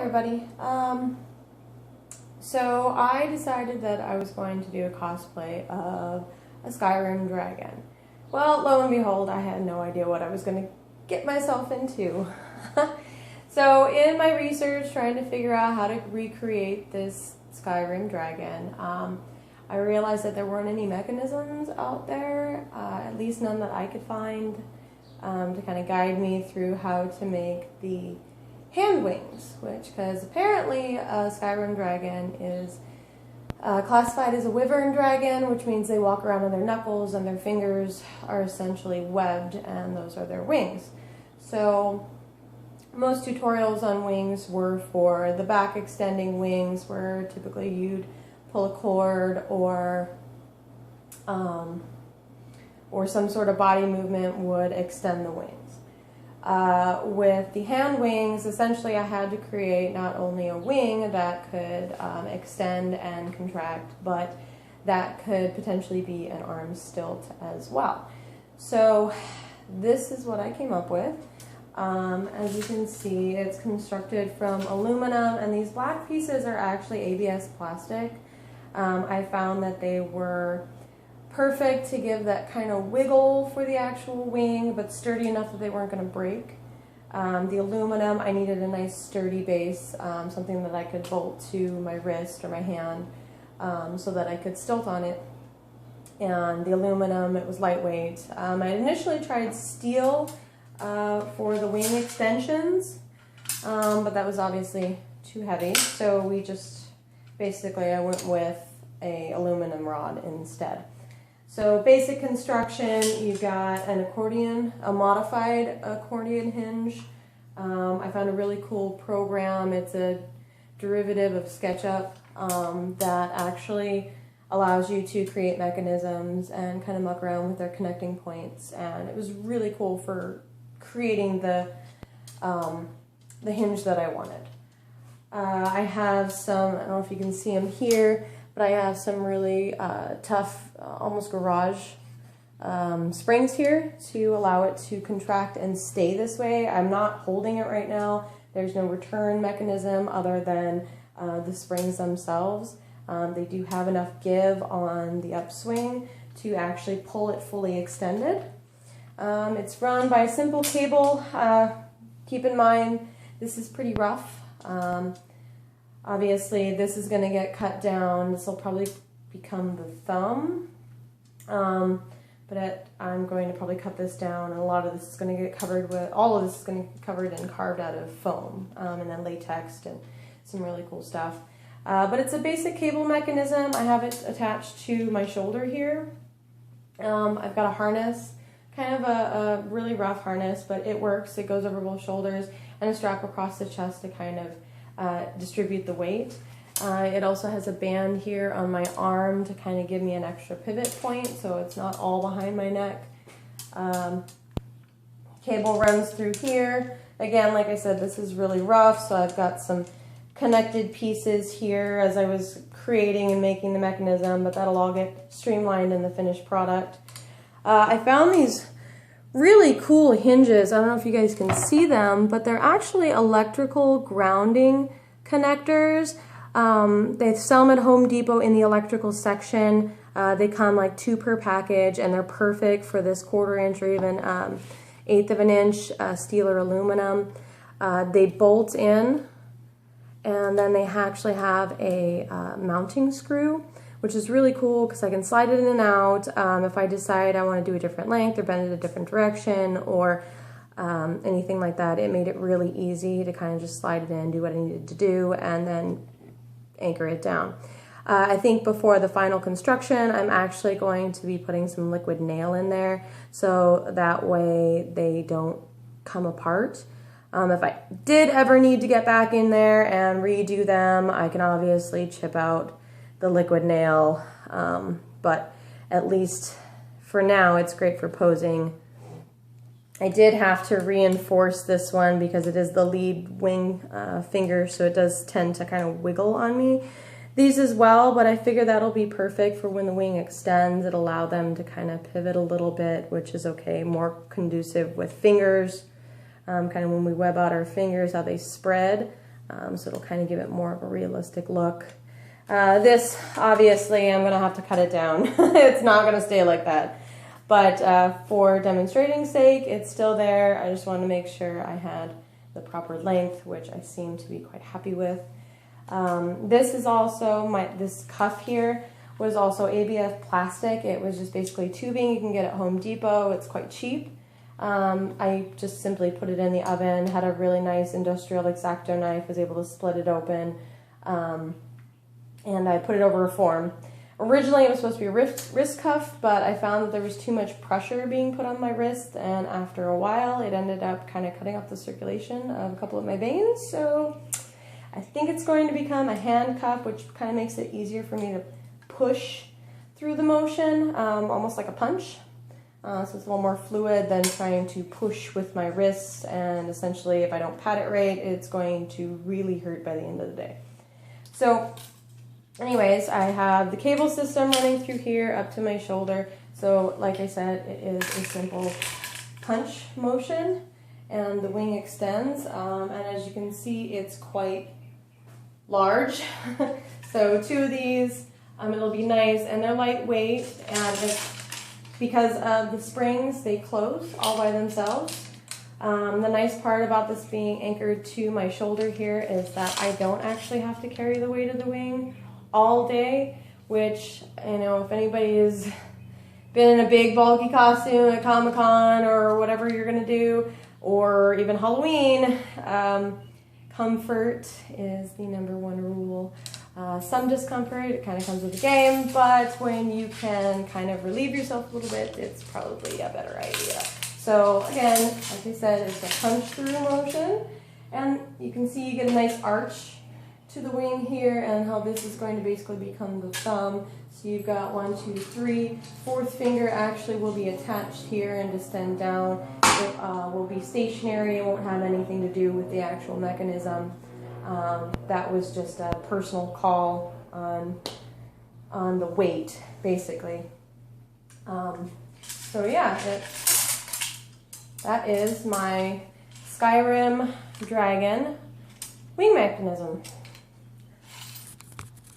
everybody. So I decided that I was going to do a cosplay of a Skyrim Dragon. Well, lo and behold, I had no idea what I was going to get myself into. So in my research, trying to figure out how to recreate this Skyrim Dragon, I realized that there weren't any mechanisms out there, at least none that I could find, to kind of guide me through how to make the hand wings, because apparently a Skyrim Dragon is classified as a Wyvern dragon, which means they walk around on their knuckles and their fingers are essentially webbed, and those are their wings. So most tutorials on wings were for the back extending wings, where typically you'd pull a cord or some sort of body movement would extend the wings. With the hand wings, essentially I had to create not only a wing that could extend and contract, but that could potentially be an arm stilt as well. So this is what I came up with. As you can see, it's constructed from aluminum, and these black pieces are actually ABS plastic. I found that they were perfect to give that kind of wiggle for the actual wing, but sturdy enough that they weren't going to break. The aluminum, I needed a nice sturdy base, something that I could bolt to my wrist or my hand, so that I could stilt on it. And the aluminum, it was lightweight. I initially tried steel for the wing extensions, but that was obviously too heavy, so we just basically I went with a aluminum rod instead. So basic construction, you've got an accordion, a modified accordion hinge. I found a really cool program. It's a derivative of SketchUp that actually allows you to create mechanisms and kind of muck around with their connecting points. And it was really cool for creating the hinge that I wanted. I have some, I don't know if you can see them here, but I have some really tough, almost garage springs here to allow it to contract and stay this way. I'm not holding it right now. There's no return mechanism other than the springs themselves. They do have enough give on the upswing to actually pull it fully extended. It's run by a simple cable. Keep in mind, this is pretty rough. Obviously, this is going to get cut down. This will probably become the thumb, but I'm going to probably cut this down, and a lot of this is going to get covered with, all of this is going to get covered and carved out of foam, and then latex and some really cool stuff. But it's a basic cable mechanism. I have it attached to my shoulder here. I've got a harness, kind of a really rough harness, but it works. It goes over both shoulders, and a strap across the chest to kind of distribute the weight. It also has a band here on my arm to kind of give me an extra pivot point, so it's not all behind my neck. Cable runs through here. Again, like I said, this is really rough, so I've got some connected pieces here as I was creating and making the mechanism, but that'll all get streamlined in the finished product. I found these really cool hinges. I don't know if you guys can see them, but they're actually electrical grounding connectors. They sell them at Home Depot in the electrical section. They come like 2 per package, and they're perfect for this 1/4 inch or even 1/8 of an inch steel or aluminum. They bolt in, and then they actually have a mounting screw, which is really cool because I can slide it in and out if I decide I want to do a different length or bend it a different direction or anything like that. It made it really easy to kind of just slide it in, do what I needed to do, and then anchor it down. I think before the final construction, I'm actually going to be putting some liquid nail in there so that way they don't come apart. If I did ever need to get back in there and redo them, I can obviously chip out the liquid nail, but at least for now it's great for posing. I did have to reinforce this one because it is the lead wing finger, so it does tend to kind of wiggle on me. These as well, but I figure that'll be perfect for when the wing extends. It'll allow them to kind of pivot a little bit, which is okay, more conducive with fingers. Kind of when we web out our fingers, how they spread. So it'll kind of give it more of a realistic look. This, obviously, I'm going to have to cut it down. It's not going to stay like that. But for demonstrating sake, it's still there. I just wanted to make sure I had the proper length, which I seem to be quite happy with. This is also, this cuff here was also ABF plastic. It was just basically tubing you can get at Home Depot. It's quite cheap. I just simply put it in the oven, had a really nice industrial X-Acto knife, was able to split it open, and I put it over a form. Originally it was supposed to be a wrist cuff, but I found that there was too much pressure being put on my wrist, and after a while it ended up kind of cutting off the circulation of a couple of my veins, so I think it's going to become a hand cuff, which kind of makes it easier for me to push through the motion, almost like a punch. So it's a little more fluid than trying to push with my wrist, and essentially if I don't pat it right, it's going to really hurt by the end of the day. So anyways, I have the cable system running through here up to my shoulder. So like I said, it is a simple punch motion, and the wing extends, and as you can see, it's quite large. So 2 of these, it'll be nice, and they're lightweight, and it's because of the springs, they close all by themselves. The nice part about this being anchored to my shoulder here is that I don't actually have to carry the weight of the wing all day, which, you know, if anybody has been in a big bulky costume at Comic-Con or whatever you're gonna do, or even Halloween, comfort is the #1 rule. Some discomfort, it kind of comes with the game, but when you can kind of relieve yourself a little bit, it's probably a better idea. So again, like I said, it's a punch through motion, and you can see you get a nice arch to the wing here, and how this is going to basically become the thumb. So you've got 1, 2, 3, 4th finger actually will be attached here and extend down. It will be stationary, it won't have anything to do with the actual mechanism. That was just a personal call on the weight, basically. So yeah, that is my Skyrim Dragon wing mechanism.